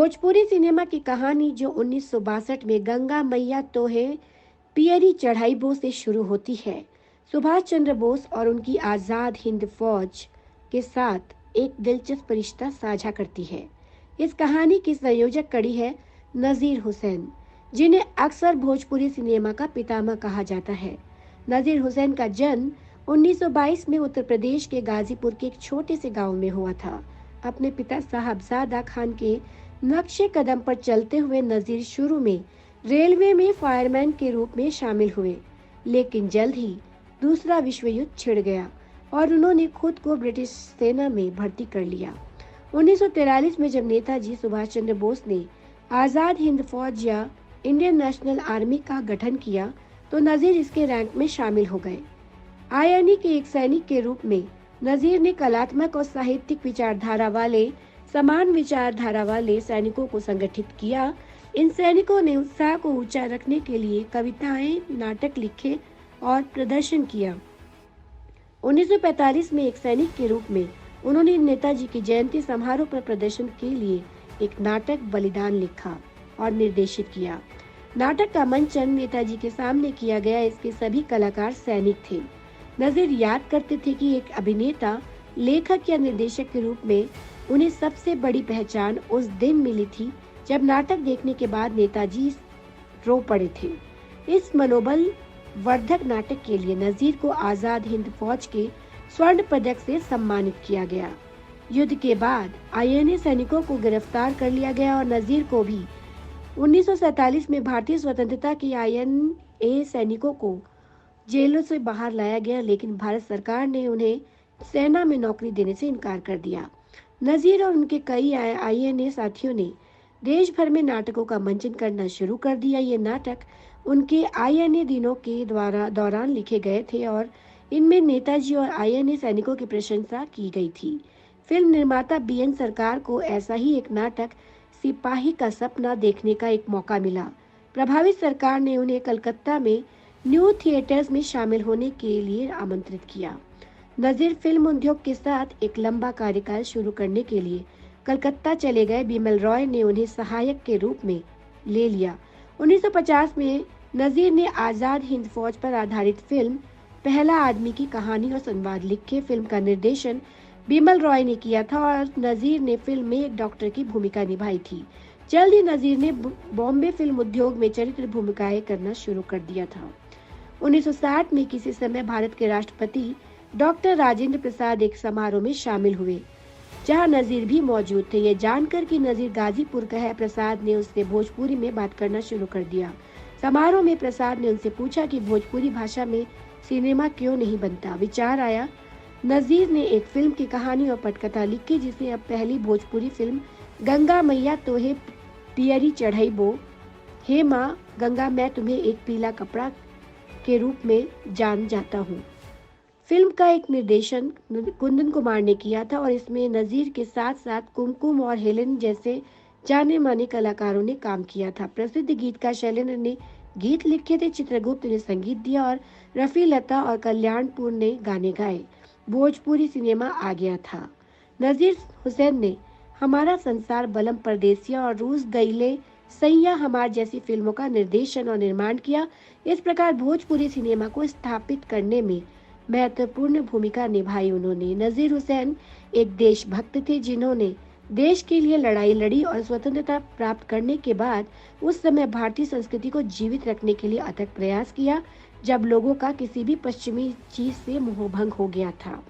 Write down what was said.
Bhojpuri cinema की कहानी जो 1962 में गंगा मैया तो है पियरी चढ़ाई से शुरू होती है। सुभाष चंद्र बोस और उनकी आज़ाद हिंद फौज के साथ एक दिलचस्प रिश्ता साझा करती है। इस कहानी की संयोजक कड़ी है नज़ीर हुसैन, जिन्हें अक्सर भोजपुरी सिनेमा का पितामह कहा जाता है। नज़ीर हुसैन का जन्म 1922 में उत्तर प्रदेश के गाजीपुर के एक छोटे से गांव में हुआ था। अपने पिता साहबजादा खान के नक्शे कदम पर चलते हुए नज़ीर शुरू में रेलवे में फायरमैन के रूप में शामिल हुए, लेकिन जल्द ही दूसरा विश्व युद्ध छिड़ गया और उन्होंने खुद को ब्रिटिश सेना में भर्ती कर लिया। 1943 में जब नेताजी सुभाष चंद्र बोस ने आज़ाद हिंद फौज या इंडियन नेशनल आर्मी का गठन किया तो नज़ीर इसके रैंक में शामिल हो गए। आईएनए के एक सैनिक के रूप में नज़ीर ने कलात्मक और साहित्यिक समान विचारधारा वाले सैनिकों को संगठित किया। इन सैनिकों ने उत्साह को ऊंचा रखने के लिए कविताएं, नाटक लिखे और प्रदर्शन किया। 1945 में एक सैनिक के रूप में उन्होंने नेताजी की जयंती समारोह पर प्रदर्शन के लिए एक नाटक बलिदान लिखा और निर्देशित किया। नाटक का मंचन नेताजी के सामने किया गया। इसके सभी कलाकार सैनिक थे। नज़ीर याद करते थे कि एक अभिनेता, लेखक या निर्देशक के रूप में उन्हें सबसे बड़ी पहचान उस दिन मिली थी जब नाटक देखने के बाद नेताजी रो पड़े थे। इस मनोबल वर्धक नाटक के लिए नज़ीर को आज़ाद हिंद फौज के स्वर्ण पदक से सम्मानित किया गया। युद्ध के बाद आईएनए सैनिकों को गिरफ्तार कर लिया गया और नज़ीर को भी 1947 में भारतीय स्वतंत्रता के आईएनए सैनिकों को जेलों से बाहर लाया गया, लेकिन भारत सरकार ने उन्हें सेना में नौकरी देने से इनकार कर दिया। नज़ीर और उनके कई आईएनए साथियों ने देश भर में नाटकों का मंचन करना शुरू कर दिया। ये नाटक उनके आईएनए दिनों के दौरान लिखे गए थे और इनमें नेताजी और आईएनए सैनिकों की प्रशंसा की गई थी। फिल्म निर्माता बीएन सरकार को ऐसा ही एक नाटक सिपाही का सपना देखने का एक मौका मिला। प्रभावित सरकार ने उन्हें कलकत्ता में न्यू थिएटर्स में शामिल होने के लिए आमंत्रित किया। नज़ीर फिल्म उद्योग के साथ एक लंबा कार्यकाल शुरू करने के लिए कलकत्ता चले गए। बिमल रॉय ने उन्हें सहायक के रूप में ले लिया। 1950 में नज़ीर ने आज़ाद हिंद फौज पर आधारित फिल्म पहला आदमी की कहानी और संवाद लिखे। फिल्म का निर्देशन बिमल रॉय ने किया था और नज़ीर ने फिल्म में एक डॉक्टर की भूमिका निभाई थी। जल्द ही नज़ीर ने बॉम्बे फिल्म उद्योग में चरित्र भूमिकाएं करना शुरू कर दिया था। 1960 में किसी समय भारत के राष्ट्रपति डॉक्टर राजेंद्र प्रसाद एक समारोह में शामिल हुए, जहां नज़ीर भी मौजूद थे। ये जानकर कि नज़ीर गाजीपुर का है, प्रसाद ने उससे भोजपुरी में बात करना शुरू कर दिया। समारोह में प्रसाद ने उनसे पूछा कि भोजपुरी भाषा में सिनेमा क्यों नहीं बनता। विचार आया। नज़ीर ने एक फिल्म की कहानी और पटकथा लिखी, जिसे अब पहली भोजपुरी फिल्म गंगा मैया तोहे पियरी चढ़ाईबो, हे माँ गंगा मैं तुम्हें एक पीला कपड़ा के रूप में जान जाता हूँ। फिल्म का एक निर्देशन कुंदन कुमार ने किया था और इसमें नज़ीर के साथ साथ कुमकुम और हेलेन जैसे जाने माने कलाकारों ने काम किया था। प्रसिद्ध गीतकार शैलेंद्र ने गीत लिखे थे, चित्रगुप्त ने संगीत दिया और रफी, लता और कल्याणपुर ने गाने गाए। भोजपुरी सिनेमा आ गया था। नज़ीर हुसैन ने हमारा संसार, बलम परदेसिया और रूस गईले सैया हमार जैसी फिल्मों का निर्देशन और निर्माण किया। इस प्रकार भोजपुरी सिनेमा को स्थापित करने में महत्वपूर्ण भूमिका निभाई उन्होंने। नज़ीर हुसैन एक देशभक्त थे, जिन्होंने देश के लिए लड़ाई लड़ी और स्वतंत्रता प्राप्त करने के बाद उस समय भारतीय संस्कृति को जीवित रखने के लिए अथक प्रयास किया, जब लोगों का किसी भी पश्चिमी चीज से मोहभंग हो गया था।